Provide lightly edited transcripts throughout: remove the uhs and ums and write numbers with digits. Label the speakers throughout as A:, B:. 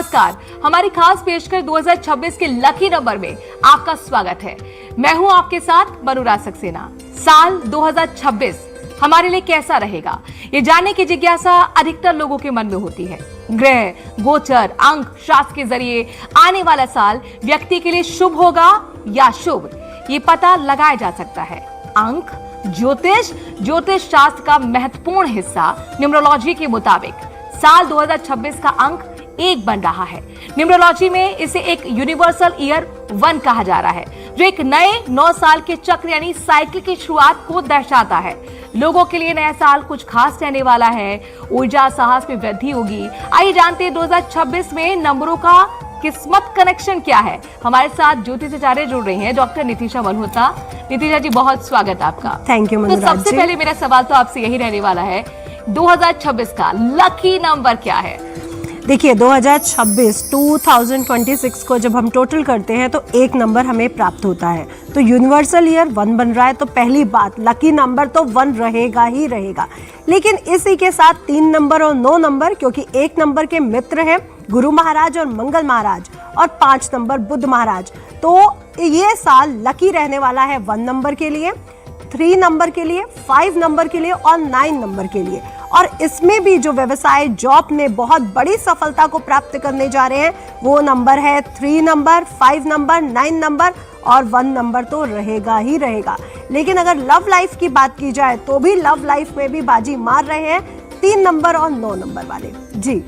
A: नमस्कार, हमारी खास पेशकश 2026 के लकी नंबर में आपका स्वागत है। मैं हूं आपके साथ अनुराग सक्सेना। साल 2026 हमारे लिए कैसा रहेगा, ये जानने की जिज्ञासा अधिकतर लोगों के मन में होती है। ग्रह, गोचर, अंक, शास्त्र के जरिए आने वाला साल व्यक्ति के लिए शुभ होगा या शुभ, ये पता लगाया जा सकता है। अंक, ज्योतिष शास्त्र का महत्वपूर्ण हिस्सा न्यूमरोलॉजी के मुताबिक साल 2026 का अंक 1 बन रहा है। न्यूमरोलॉजी में इसे एक यूनिवर्सल ईयर 1 कहा जा रहा है, जो एक नए 9 साल के चक्र यानी साइकिल की शुरुआत को दर्शाता है। लोगों के लिए नया साल कुछ खास रहने वाला है, ऊर्जा साहस में वृद्धि होगी। आइए जानते हैं 2026 में नंबरों का किस्मत कनेक्शन क्या है। हमारे साथ ज्योतिषाचार्य जुड़ रही हैं डॉक्टर नितिशा मल्होत्रा। नितिशा जी, बहुत स्वागत आपका।
B: Thank you.
A: तो सबसे पहले मेरा सवाल तो आपसे यही रहने वाला है, 2026 का लकी नंबर क्या है?
B: देखिए 2026 को जब हम टोटल करते हैं तो 1 नंबर हमें प्राप्त होता है, तो यूनिवर्सल ईयर 1 बन रहा है। तो पहली बात, लकी नंबर तो 1 रहेगा ही रहेगा। लेकिन इसी के साथ 3 नंबर और 9 नंबर, क्योंकि 1 नंबर के मित्र हैं गुरु महाराज और मंगल महाराज, और 5 नंबर बुध महाराज। तो ये साल लकी रहने वाला है 1 नंबर के लिए, 3 नंबर के लिए, 5 नंबर के लिए और 9 नंबर के लिए। और इसमें भी जो व्यवसाय, जॉब में बहुत बड़ी सफलता को प्राप्त करने जा रहे हैं, वो नंबर है 3 नंबर, 5 नंबर, 9 नंबर और 1 नंबर तो रहेगा ही रहेगा। लेकिन अगर लव लाइफ की बात की जाए तो भी लव लाइफ में भी बाजी मार रहे हैं 3 नंबर और 9 नंबर वाले जी।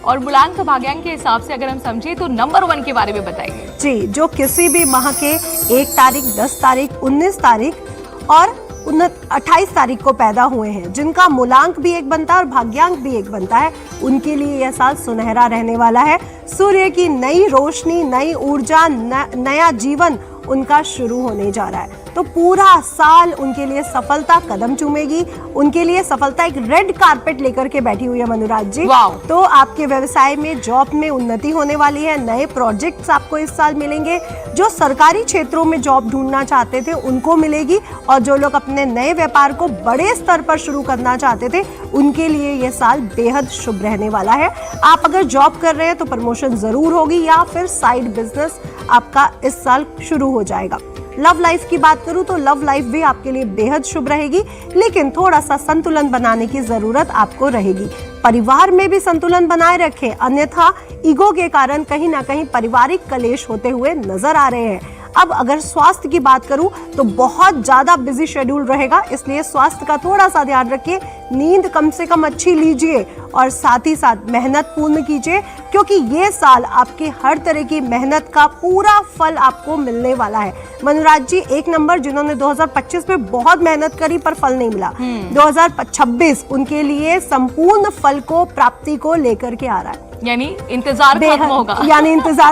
A: और मूलांक भाग्यांक के हिसाब से अगर हम समझे तो नंबर 1 के बारे में बताइए
B: जी। जो किसी भी माह के 1 तारीख, 10 तारीख, 19 तारीख और 28 तारीख को पैदा हुए हैं, जिनका मूलांक भी 1 बनता है और भाग्यांक भी 1 बनता है, उनके लिए यह साल सुनहरा रहने वाला है। सूर्य की नई रोशनी, नई ऊर्जा, नया जीवन उनका शुरू होने जा रहा है। तो पूरा साल उनके लिए सफलता कदम चूमेगी। उनके लिए सफलता एक रेड कारपेट लेकर के बैठी हुई है मनुराज जी। तो आपके व्यवसाय में, जॉब में उन्नति होने वाली है। नए प्रोजेक्ट्स आपको इस साल मिलेंगे। जो सरकारी क्षेत्रों में जॉब ढूंढना चाहते थे उनको मिलेगी, और जो लोग अपने नए व्यापार को बड़े स्तर पर शुरू करना चाहते थे उनके लिए यह साल बेहद शुभ रहने वाला है। आप अगर जॉब कर रहे हैं तो प्रमोशन जरूर होगी, या फिर साइड बिजनेस आपका इस साल शुरू हो जाएगा। लव लाइफ की बात करूं तो लव लाइफ भी आपके लिए बेहद शुभ रहेगी, लेकिन थोड़ा सा संतुलन बनाने की जरूरत आपको रहेगी। परिवार में भी संतुलन बनाए रखें, अन्यथा ईगो के कारण कहीं ना कहीं पारिवारिक कलेश होते हुए नजर आ रहे हैं। अब अगर स्वास्थ्य की बात करूं तो बहुत ज्यादा बिजी शेड्यूल रहेगा, इसलिए स्वास्थ्य का थोड़ा सा ध्यान रखिए। नींद कम से कम अच्छी लीजिए और साथ ही साथ मेहनत पूर्ण कीजिए, क्योंकि ये साल आपकी हर तरह की मेहनत का पूरा फल आपको मिलने वाला है। मनुराज जी, 1 नंबर जिन्होंने 2025 में बहुत मेहनत करी पर फल नहीं मिला, 2026 उनके लिए संपूर्ण फल को, प्राप्ति को लेकर के आ रहा है।
A: यानी इंतजार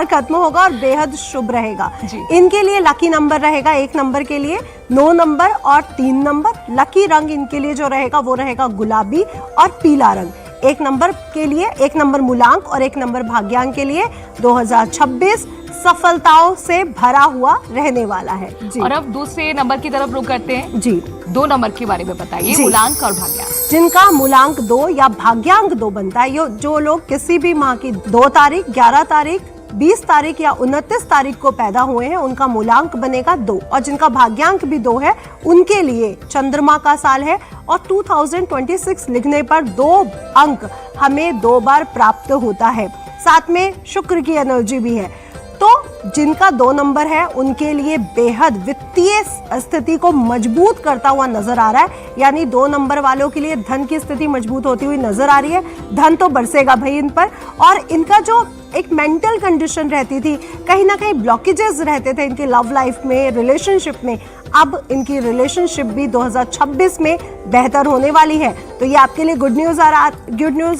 A: खत्म होगा
B: और बेहद शुभ रहेगा। इनके लिए लकी नंबर रहेगा 1 नंबर के लिए 9 नंबर और 3 नंबर। लकी रंग इनके लिए जो रहेगा वो रहेगा गुलाबी और पीला रंग। 1 नंबर के लिए, 1 नंबर मूलांक और 1 नंबर भाग्यांक के लिए 2026 सफलताओं से भरा हुआ रहने वाला है जी।
A: और अब दूसरे नंबर की तरफ रुख करते हैं
B: जी।
A: 2 नंबर के बारे में बताइए, मूलांक और भाग्यांक।
B: जिनका मूलांक 2 या भाग्यांक 2 बनता है, जो लोग किसी भी माह की 2 तारीख, 11 तारीख, 20 तारीख या 29 तारीख को पैदा हुए हैं, उनका मूलांक बनेगा 2। और जिनका भाग्यांक भी 2 है, उनके लिए चंद्रमा का साल है। और 2026 लिखने पर 2 अंक हमें 2 बार प्राप्त होता है। साथ में शुक्र की एनर्जी भी है। तो जिनका 2 नंबर है उनके लिए बेहद वित्तीय स्थिति को मजबूत करता हुआ नजर आ रहा है। यानी 2 नंबर वालों के लिए धन की स्थिति मजबूत होती हुई नजर आ रही है। धन तो बरसेगा भाई इन पर। और इनका जो एक मेंटल कंडीशन रहती थी, कहीं ना कहीं ब्लॉकेजेस रहते थे इनके लव लाइफ में, रिलेशनशिप में, अब इनकी रिलेशनशिप भी 2026 में बेहतर होने वाली है। तो ये आपके लिए गुड न्यूज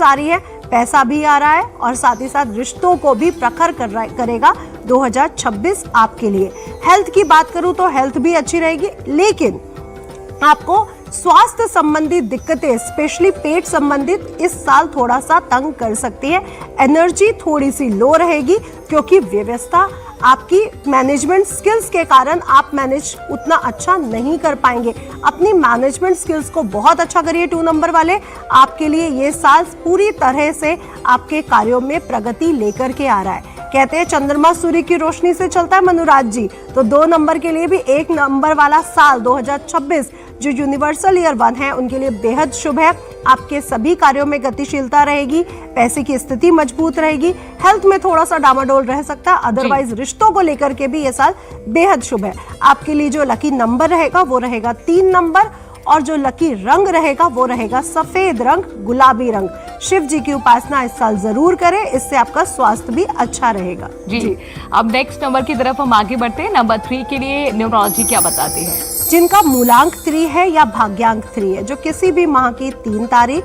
B: आ रही है। पैसा भी आ रहा है और साथ ही साथ रिश्तों को भी प्रखर करेगा 2026 आपके लिए। हेल्थ की बात करूं तो हेल्थ भी अच्छी रहेगी, लेकिन आपको स्वास्थ्य संबंधित दिक्कतें, स्पेशली पेट संबंधित, इस साल थोड़ा सा तंग कर सकती है। एनर्जी थोड़ी सी लो रहेगी, क्योंकि व्यवस्था आपकी मैनेजमेंट स्किल्स के कारण आप मैनेज उतना अच्छा नहीं कर पाएंगे। अपनी मैनेजमेंट स्किल्स को बहुत अच्छा करिए 2 नंबर वाले। आपके लिए ये साल पूरी तरह से आपके कार्यों में प्रगति लेकर के आ रहा है। कहते हैं चंद्रमा सूर्य की रोशनी से चलता है मनुराज जी, तो 2 नंबर के लिए भी 1 नंबर वाला साल 2026 जो यूनिवर्सल ईयर 1 है उनके लिए बेहद शुभ है। आपके सभी कार्यों में गतिशीलता रहेगी, पैसे की स्थिति मजबूत रहेगी, हेल्थ में थोड़ा सा डामाडोल रह सकता है, अदरवाइज रिश्तों को लेकर के भी ये साल बेहद शुभ है। आपके लिए जो लकी नंबर रहेगा वो रहेगा 3 नंबर, और जो लकी रंग रहेगा वो रहेगा सफेद रंग, गुलाबी रंग। शिव जी की उपासना इस साल जरूर करें, इससे आपका स्वास्थ्य भी अच्छा रहेगा।
A: जी। अब नेक्स्ट नंबर की तरफ हम आगे बढ़ते हैं। नंबर 3 के लिए न्यूमरोलॉजी क्या बताती है?
B: जिनका मूलांक 3 है या भाग्यांक 3 है, जो किसी भी माह की 3 तारीख,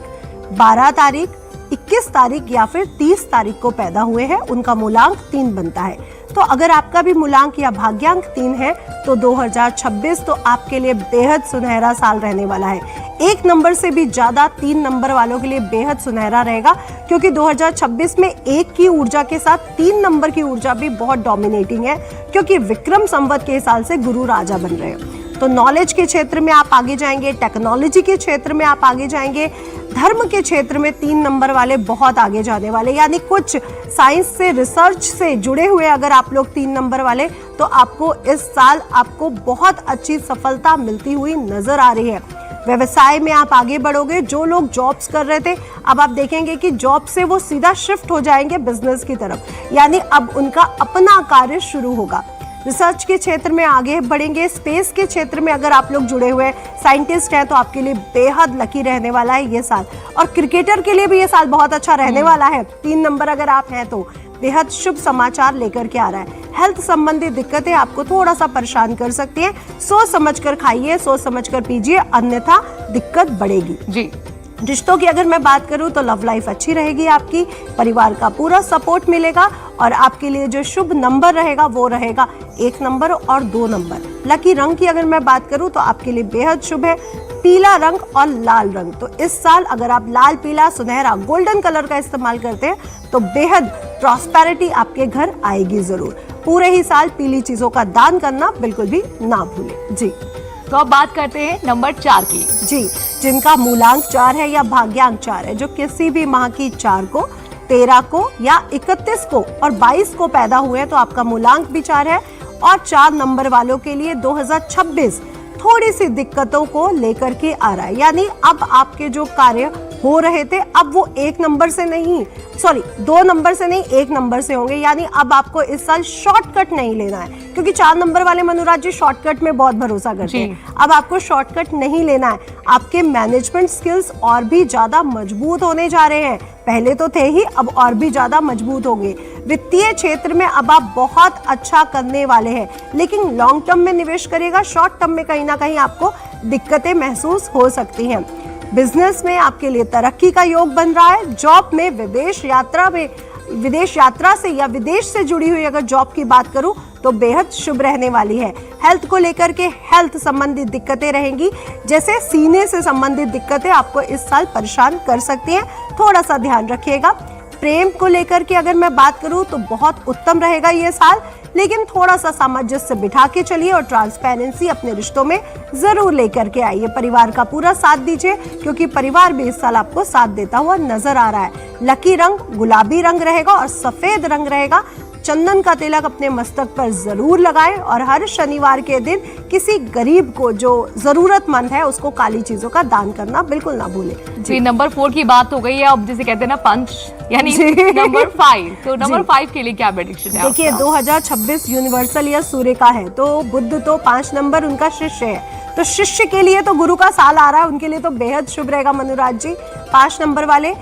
B: 12 तारीख, 21 तारीख या फिर 30 तारीख को पैदा हुए हैं, उनका मूलांक 3 बनता है। तो अगर आपका भी मूलांक या भाग्यांक 3 है तो 2026 तो आपके लिए बेहद सुनहरा साल रहने वाला है। 1 नंबर से भी ज्यादा 3 नंबर वालों के लिए बेहद सुनहरा रहेगा, क्योंकि 2026 में 1 की ऊर्जा के साथ 3 नंबर की ऊर्जा भी बहुत डोमिनेटिंग है, क्योंकि विक्रम संवत के साल से गुरु राजा बन रहे हैं। तो नॉलेज के क्षेत्र में आप आगे जाएंगे, टेक्नोलॉजी के क्षेत्र में आप आगे जाएंगे, धर्म के क्षेत्र में 3 नंबर वाले बहुत आगे जाने वाले, यानी कुछ साइंस से, रिसर्च से जुड़े हुए अगर आप लोग 3 नंबर वाले, तो आपको इस साल आपको बहुत अच्छी सफलता मिलती हुई नजर आ रही है। व्यवसाय में आप आगे बढ़ोगे। जो लोग जॉब्स कर रहे थे, अब आप देखेंगे कि जॉब से वो सीधा शिफ्ट हो जाएंगे बिजनेस की तरफ, यानी अब उनका अपना कार्य शुरू होगा। रिसर्च के क्षेत्र में आगे बढ़ेंगे। स्पेस के क्षेत्र में अगर आप लोग जुड़े हुए साइंटिस्ट हैं तो आपके लिए बेहद लकी रहने वाला है ये साल। और क्रिकेटर के लिए भी ये साल बहुत अच्छा रहने वाला है। 3 नंबर अगर आप हैं तो बेहद शुभ समाचार लेकर के आ रहा है। हेल्थ संबंधी दिक्कतें आपको थोड़ा सा परेशान कर सकती हैं। सोच समझ कर खाइए, सोच समझ कर पीजिए, अन्यथा दिक्कत बढ़ेगी।
A: जी।
B: रिश्तों की अगर मैं बात करूं तो लव लाइफ अच्छी रहेगी आपकी, परिवार का पूरा सपोर्ट मिलेगा, और आपके लिए जो शुभ नंबर रहेगा वो रहेगा 1 नंबर और 2 नंबर। लकी रंग की अगर मैं बात करूं तो आपके लिए बेहद शुभ है पीला रंग और लाल रंग। तो इस साल अगर आप लाल, पीला, सुनहरा, गोल्डन कलर का इस्तेमाल करते हैं तो बेहद प्रॉस्पेरिटी आपके घर आएगी जरूर। पूरे ही साल पीली चीजों का दान करना बिल्कुल भी ना भूलें। जी।
A: तो अब बात करते हैं नंबर 4 की।
B: जी, जिनका मूलांक 4 है या भाग्यांक 4 है, जो किसी भी माह की 4 को, 13 को या 31 को और 22 को पैदा हुए हैं, तो आपका मूलांक भी 4 है। और 4 नंबर वालों के लिए 2026 थोड़ी सी दिक्कतों को लेकर के आ रहा है, यानी अब आपके जो कार्य हो रहे थे अब वो 1 नंबर से नहीं, सॉरी 2 नंबर से नहीं 1 नंबर से होंगे। यानी अब आपको इस साल शॉर्टकट नहीं लेना है, क्योंकि 4 नंबर वाले मनुराज जी शॉर्टकट में बहुत भरोसा करते हैं। अब आपको शॉर्टकट नहीं लेना है। आपके मैनेजमेंट स्किल्स और भी ज्यादा मजबूत होने जा रहे हैं। पहले तो थे ही, अब और भी ज्यादा मजबूत होंगे। वित्तीय क्षेत्र में अब आप बहुत अच्छा करने वाले हैं, लेकिन लॉन्ग टर्म में निवेश करिएगा। शॉर्ट टर्म में कहीं ना कहीं आपको दिक्कतें महसूस हो सकती हैं। बिजनेस में आपके लिए तरक्की का योग बन रहा है। जॉब में विदेश यात्रा से या विदेश से जुड़ी हुई अगर जॉब की बात करूं तो बेहद शुभ रहने वाली है। हेल्थ को लेकर के हेल्थ संबंधित दिक्कतें रहेंगी, जैसे सीने से संबंधित दिक्कतें आपको इस साल परेशान कर सकती हैं, थोड़ा सा ध्यान रखिएगा। प्रेम को लेकर के अगर मैं बात करूं तो बहुत उत्तम रहेगा ये साल, लेकिन थोड़ा सा सामंजस्य बिठा के चलिए और ट्रांसपेरेंसी अपने रिश्तों में जरूर लेकर के आइए। परिवार का पूरा साथ दीजिए, क्योंकि परिवार भी इस साल आपको साथ देता हुआ नजर आ रहा है। लकी रंग गुलाबी रंग रहेगा और सफेद रंग रहेगा। चंदन का तिलक अपने मस्तक पर जरूर लगाएं, और हर शनिवार के दिन किसी गरीब को जो जरूरतमंद है उसको काली चीजों का दान करना बिल्कुल ना भूलें।
A: जी, नंबर 4 की बात हो गई है। अब जैसे कहते हैं ना पंच, यानी नंबर 5, तो नंबर 5 के लिए क्या प्रेडिक्शन है?
B: देखिए 2026 यूनिवर्सल ईयर सूर्य का है, तो बुध तो 5 नंबर उनका शिष्य है, तो शिष्य के लिए तो गुरु का साल आ रहा है, उनके लिए तो बेहद शुभ रहेगा मनुराज जी। 5 नंबर वाले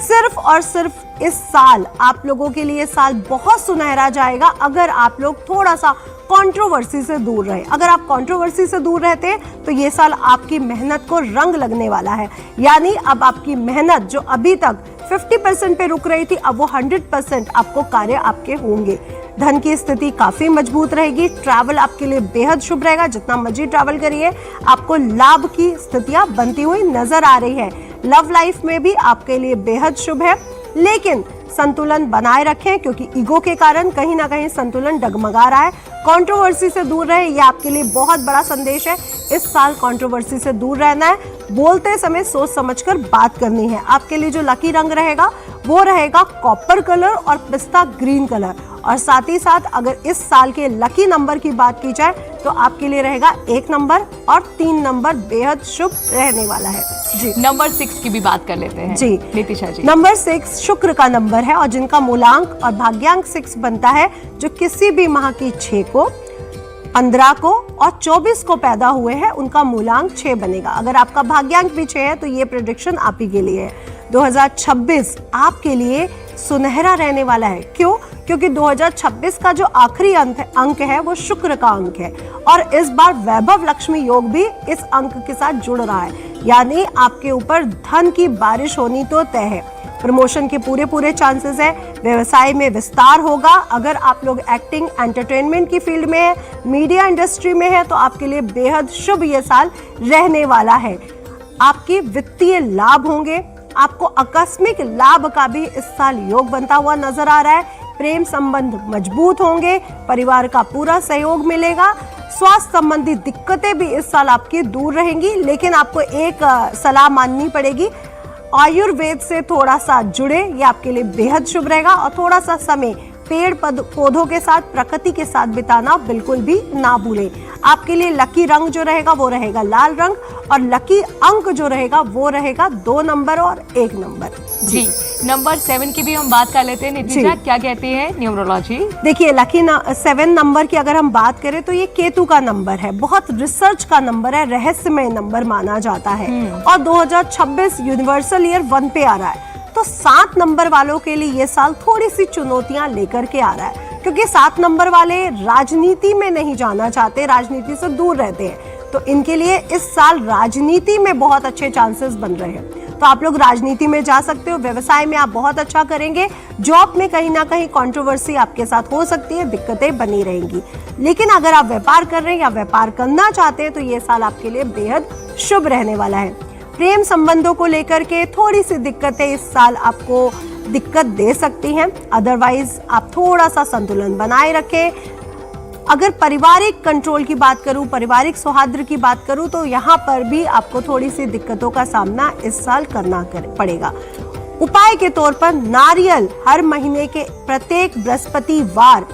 B: सिर्फ और सिर्फ इस साल आप लोगों के लिए साल बहुत सुनहरा जाएगा अगर आप लोग थोड़ा सा कंट्रोवर्सी से दूर रहे। अगर आप कंट्रोवर्सी से दूर रहते हैं तो ये साल आपकी मेहनत को रंग लगने वाला है, यानी अब आपकी मेहनत जो अभी तक 50% पे रुक रही थी, अब वो 100% आपको कार्य आपके होंगे। धन की स्थिति काफी मजबूत रहेगी। ट्रैवल आपके लिए बेहद शुभ रहेगा, जितना मर्जी ट्रैवल करिए आपको लाभ की स्थितियां बनती हुई नजर आ रही है। लव लाइफ में भी आपके लिए बेहद शुभ है। लेकिन संतुलन बनाए रखें, क्योंकि ईगो के कारण कहीं ना कहीं संतुलन डगमगा रहा है। कंट्रोवर्सी से दूर रहे, ये आपके लिए बहुत बड़ा संदेश है। इस साल कंट्रोवर्सी से दूर रहना है, बोलते समय सोच समझकर बात करनी है। आपके लिए जो लकी रंग रहेगा वो रहेगा कॉपर कलर और पिस्ता ग्रीन कलर। और साथ ही साथ अगर इस साल के लकी नंबर की बात की जाए तो आपके लिए रहेगा 1 नंबर और 3 नंबर बेहद शुभ रहने वाला है। जी,
A: नंबर 6 की भी बात कर लेते हैं
B: जी
A: नीतिशा जी।
B: नंबर 6 शुक्र का नंबर है और जिनका मूलांक और भाग्यांक 6 बनता है, जो किसी भी माह की 6 को, 15 को और 24 को पैदा हुए हैं, उनका मूलांक 6 बनेगा। अगर आपका भाग्यांक भी 6 है तो ये प्रेडिक्शन आप ही के लिए है। 2026 आपके लिए सुनहरा रहने वाला है। क्यों? क्योंकि 2026 का जो आखिरी अंक है वो शुक्र का अंक है और इस बार वैभव लक्ष्मी योग भी इस अंक के साथ जुड़ रहा है, यानी आपके ऊपर धन की बारिश होनी तो तय है। प्रमोशन के पूरे चांसेस है। व्यवसाय में विस्तार होगा। अगर आप लोग एक्टिंग, एंटरटेनमेंट की फील्ड में है, मीडिया इंडस्ट्री में है, तो आपके लिए बेहद शुभ ये साल रहने वाला है। आपके वित्तीय लाभ होंगे। आपको आकस्मिक लाभ का भी इस साल योग बनता हुआ नजर आ रहा है। प्रेम संबंध मजबूत होंगे। परिवार का पूरा सहयोग मिलेगा। स्वास्थ्य संबंधी दिक्कतें भी इस साल आपकी दूर रहेंगी, लेकिन आपको एक सलाह माननी पड़ेगी, आयुर्वेद से थोड़ा सा जुड़े, ये आपके लिए बेहद शुभ रहेगा। और थोड़ा सा समय पेड़ पौधों के साथ, प्रकृति के साथ बिताना बिल्कुल भी ना भूलें। आपके लिए लकी रंग जो रहेगा वो रहेगा लाल रंग और लकी अंक जो रहेगा वो रहेगा 2 नंबर और 1 नंबर।
A: जी, नंबर 7 की भी हम बात कर लेते हैं नीतिशा, क्या कहती है न्यूमरोलॉजी?
B: देखिए, लकी 7 नंबर की अगर हम बात करें तो ये केतु का नंबर है, बहुत रिसर्च का नंबर है, रहस्यमय नंबर माना जाता है और 2026 यूनिवर्सल ईयर 1 पे आ रहा है। तो 7 नंबर वालों के लिए ये साल थोड़ी सी चुनौतियां लेकर के आ रहा है, क्योंकि 7 नंबर वाले राजनीति में नहीं जाना चाहते, राजनीति से दूर रहते हैं। तो इनके लिए इस साल राजनीति में बहुत अच्छे चांसेस बन रहे हैं। तो आप लोग राजनीति में जा सकते हो। व्यवसाय में आप बहुत अच्छा करेंगे। जॉब में कहीं ना कहीं कंट्रोवर्सी आपके साथ हो सकती है, दिक्कतें बनी रहेंगी। लेकिन अगर आप व्यापार कर रहे हैं या व्यापार करना चाहते हैं तो ये साल आपके लिए बेहद शुभ रहने वाला है। प्रेम संबंधों को लेकर के थोड़ी सी दिक्कतें इस साल आपको दिक्कत दे सकती हैं, अदरवाइज आप थोड़ा सा संतुलन बनाए रखें। अगर पारिवारिक कंट्रोल की बात करूं, पारिवारिक सौहार्द की बात करूं, तो यहाँ पर भी आपको थोड़ी सी दिक्कतों का सामना इस साल करना पड़ेगा। उपाय के तौर पर नारियल हर महीने के प्रत्येक बृहस्पतिवार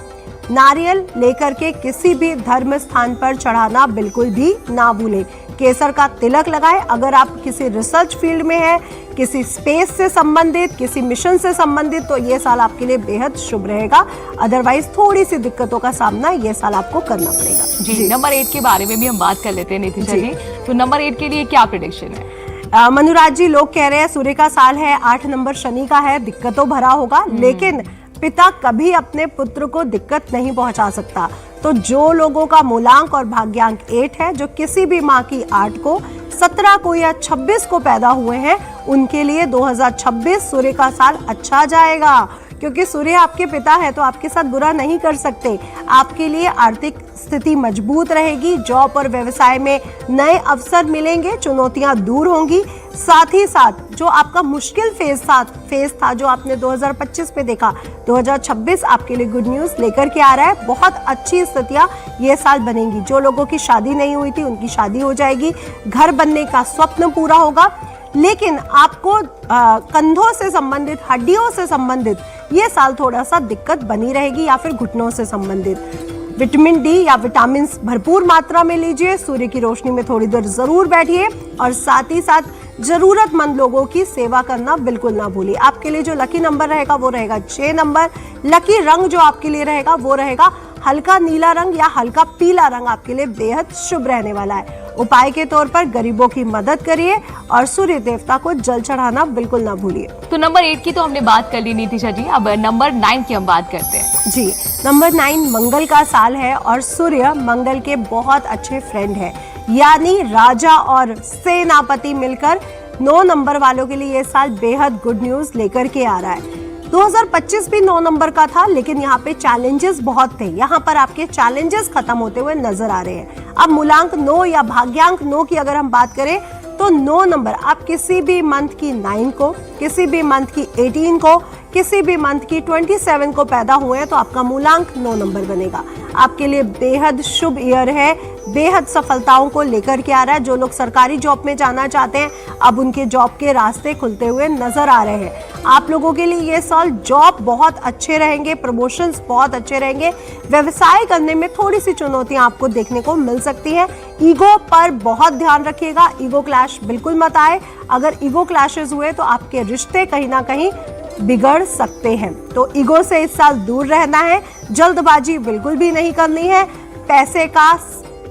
B: नारियल लेकर के किसी भी धर्म स्थान पर चढ़ाना बिल्कुल भी ना भूलें। केसर का तिलक लगाएं। अगर आप किसी रिसर्च फील्ड में हैं, किसी स्पेस से संबंधित, किसी मिशन से संबंधित, तो ये साल आपके लिए बेहद शुभ रहेगा। अदरवाइज थोड़ी सी दिक्कतों का सामना ये साल आपको करना पड़ेगा।
A: जी, नंबर 8 के बारे में भी हम बात कर लेते हैं नीतिशा जी। तो नंबर 8 के लिए क्या प्रेडिक्शन है?
B: मनुराज जी, लोग कह रहे हैं सूर्य का साल है, 8 नंबर शनि का है, दिक्कतों भरा होगा, लेकिन पिता कभी अपने पुत्र को दिक्कत नहीं पहुंचा सकता। तो जो लोगों का मूलांक और भाग्यांक 8 है, जो किसी भी माह की 8 को, 17 को या 26 को पैदा हुए हैं, उनके लिए 2026 सूर्य का साल अच्छा जाएगा, क्योंकि सूर्य आपके पिता है तो आपके साथ बुरा नहीं कर सकते। आपके लिए आर्थिक स्थिति मजबूत रहेगी। जॉब और व्यवसाय में नए अवसर मिलेंगे, चुनौतियां दूर होंगी। साथ ही साथ जो आपका मुश्किल फेज था जो आपने 2025 में देखा, 2026 आपके लिए गुड न्यूज लेकर के आ रहा है। बहुत अच्छी स्थितियां ये साल बनेंगी। जो लोगों की शादी नहीं हुई थी उनकी शादी हो जाएगी। घर बनने का स्वप्न पूरा होगा। लेकिन आपको कंधों से संबंधित, हड्डियों से संबंधित ये साल थोड़ा सा दिक्कत बनी रहेगी, या फिर घुटनों से संबंधित। विटामिन डी या विटामिन भरपूर मात्रा में लीजिए। सूर्य की रोशनी में थोड़ी देर जरूर बैठिए और साथ ही साथ जरूरतमंद लोगों की सेवा करना बिल्कुल ना भूलिए। आपके लिए जो लकी नंबर रहेगा वो रहेगा 6 नंबर। लकी रंग जो आपके लिए रहेगा वो रहेगा हल्का नीला रंग या हल्का पीला रंग, आपके लिए बेहद शुभ रहने वाला है। उपाय के तौर पर गरीबों की मदद करिए और सूर्य देवता को जल चढ़ाना बिल्कुल ना भूलिए।
A: तो नंबर 8 की तो हमने बात कर ली नीतिशा जी, अब नंबर 9 की हम बात करते हैं।
B: जी, नंबर 9 मंगल का साल है और सूर्य मंगल के बहुत अच्छे फ्रेंड है, यानी राजा और सेनापति मिलकर 9 नंबर वालों के लिए ये साल बेहद गुड न्यूज लेकर के आ रहा है। 2025 भी 9 नंबर का था, लेकिन यहाँ पे चैलेंजेस बहुत थे। यहाँ पर आपके चैलेंजेस खत्म होते हुए नजर आ रहे हैं। अब मूलांक 9 या भाग्यांक 9 की अगर हम बात करें तो 9 नंबर, आप किसी भी मंथ की 9 को, किसी भी मंथ की 18 को, किसी भी मंथ की 27 को पैदा हुए हैं तो आपका मूलांक 9 नंबर बनेगा। आपके लिए बेहद शुभ ईयर है, बेहद सफलताओं को लेकर के आ रहा है। जो लोग सरकारी जॉब में जाना चाहते हैं, अब उनके जॉब के रास्ते खुलते हुए नजर आ रहे हैं। आप लोगों के लिए ये साल जॉब बहुत अच्छे रहेंगे, प्रमोशंस बहुत अच्छे रहेंगे। व्यवसाय करने में थोड़ी सी चुनौतियां आपको देखने को मिल सकती हैं। ईगो पर बहुत ध्यान रखिएगा, ईगो क्लैश बिल्कुल मत आए। अगर ईगो क्लैशेस हुए तो आपके रिश्ते कहीं ना कहीं बिगड़ सकते हैं। तो ईगो से इस साल दूर रहना है, जल्दबाजी बिल्कुल भी नहीं करनी है। पैसे का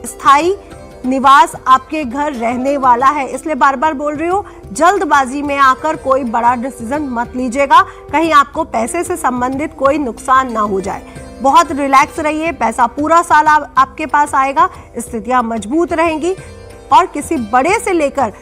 B: स्थायी निवास आपके घर रहने वाला है, इसलिए बार बार बोल रही हूँ, जल्दबाजी में आकर कोई बड़ा डिसीजन मत लीजिएगा, कहीं आपको पैसे से संबंधित कोई नुकसान ना हो जाए। बहुत रिलैक्स रहिए, पैसा पूरा साल आपके पास आएगा, स्थितियां मजबूत रहेंगी। और किसी बड़े से लेकर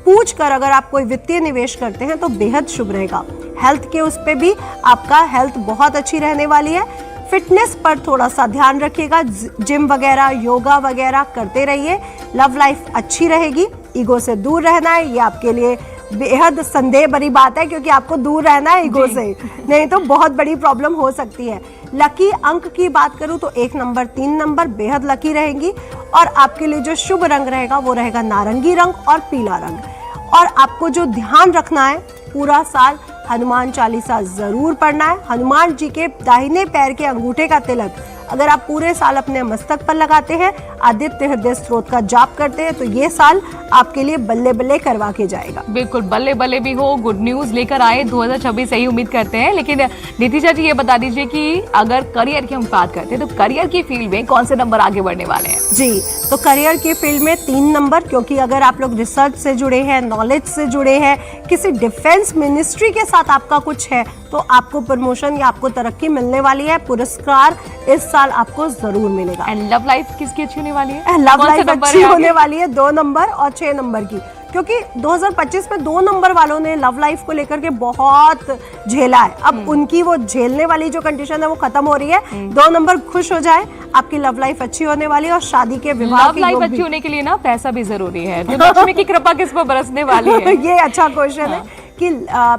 B: पूछ कर अगर आप कोई वित्तीय निवेश करते हैं तो बेहद शुभ रहेगा। हेल्थ के उस पे भी आपका हेल्थ बहुत अच्छी रहने वाली है। फिटनेस पर थोड़ा सा ध्यान रखिएगा, जिम वगैरह, योगा वगैरह करते रहिए। लव लाइफ अच्छी रहेगी, ईगो से दूर रहना है, ये आपके लिए बेहद संदेह भरी बात है, क्योंकि आपको दूर रहना है ईगो से, नहीं तो बहुत बड़ी प्रॉब्लम हो सकती है। लकी अंक की बात करूं तो 1 नंबर, 3 नंबर बेहद लकी रहेंगी। और आपके लिए जो शुभ रंग रहेगा वो रहेगा नारंगी रंग और पीला रंग। और आपको जो ध्यान रखना है, पूरा साल हनुमान चालीसा जरूर पढ़ना है। हनुमान जी के दाहिने पैर के अंगूठे का तिलक अगर आप पूरे साल अपने मस्तक पर लगाते हैं, आदित्य हृदय स्तोत्र का जाप करते हैं, तो ये साल आपके लिए बल्ले बल्ले करवा के जाएगा।
A: बिल्कुल, बल्ले बल्ले भी हो, गुड न्यूज लेकर आए 2026 यही उम्मीद करते हैं। लेकिन नीतिशा जी ये बता दीजिए कि अगर करियर की हम बात करते हैं तो करियर की फील्ड में कौन से नंबर आगे बढ़ने वाले हैं?
B: जी, तो करियर की फील्ड में 3 नंबर, क्योंकि अगर आप लोग रिसर्च से जुड़े हैं, नॉलेज से जुड़े हैं, किसी डिफेंस मिनिस्ट्री के साथ आपका कुछ है, तो आपको प्रमोशन या आपको तरक्की मिलने वाली है। पुरस्कार इस साल आपको जरूर मिलेगा।
A: एंड लव लाइफ किसकी अच्छी होने वाली है?
B: लव लाइफ अच्छी होने वाली है 2 नंबर और 6 नंबर की, क्योंकि 2025 में 2 नंबर वालों ने लव लाइफ को लेकर के बहुत झेला है। अब उनकी वो झेलने वाली जो कंडीशन है वो खत्म हो रही है। 2 नंबर खुश हो जाए, आपकी लव लाइफ अच्छी होने वाली है और शादी के विवाह
A: लव लाइफ अच्छी होने के लिए ना पैसा भी जरूरी है। तो लक्ष्मी की कृपा किस पर बरसने वाली है?
B: ये अच्छा क्वेश्चन है कि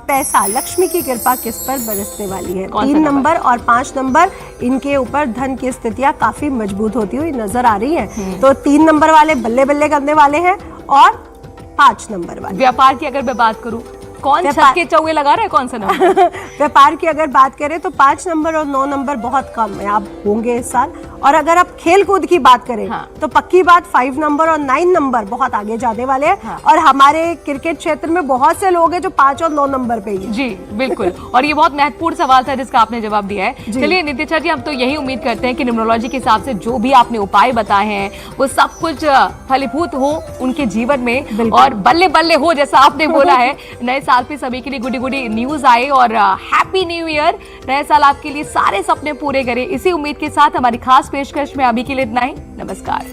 B: पैसा, लक्ष्मी की कृपा किस पर बरसने वाली है? 3 नंबर और 5 नंबर, इनके ऊपर धन की स्थितियां काफी मजबूत होती हुई नजर आ रही है। तो 3 नंबर वाले बल्ले बल्ले करने वाले हैं और 5 नंबर वाले।
A: व्यापार की अगर मैं बात करूं, कौन छत के चौगे लगा रहा है, कौन सा नंबर?
B: व्यापार की अगर बात करें तो 5 नंबर और 9 नंबर बहुत कम है, आप होंगे इस साल। और अगर आप खेल कूद की बात करें तो पक्की बात 5 नंबर और 9 नंबर बहुत आगे जाने वाले हैं। और हमारे क्रिकेट क्षेत्र में बहुत से लोग हैं जो 5 और 9 नंबर पे ही।
A: जी बिल्कुल, और ये बहुत महत्वपूर्ण सवाल था जिसका आपने जवाब दिया है। चलिए नीतिशा जी, हम तो यही उम्मीद करते हैं कि न्यूमरोलॉजी के हिसाब से जो भी आपने उपाय बताए हैं वो सब कुछ फलीभूत हो उनके जीवन में, और बल्ले बल्ले हो जैसा आपने बोला है। नए साल पे सभी के लिए गुडी गुडी न्यूज आए और हैप्पी न्यू ईयर। नए साल आपके लिए सारे सपने पूरे करे, इसी उम्मीद के साथ हमारी खास पेशकश में अभी के लिए इतना ही। नमस्कार।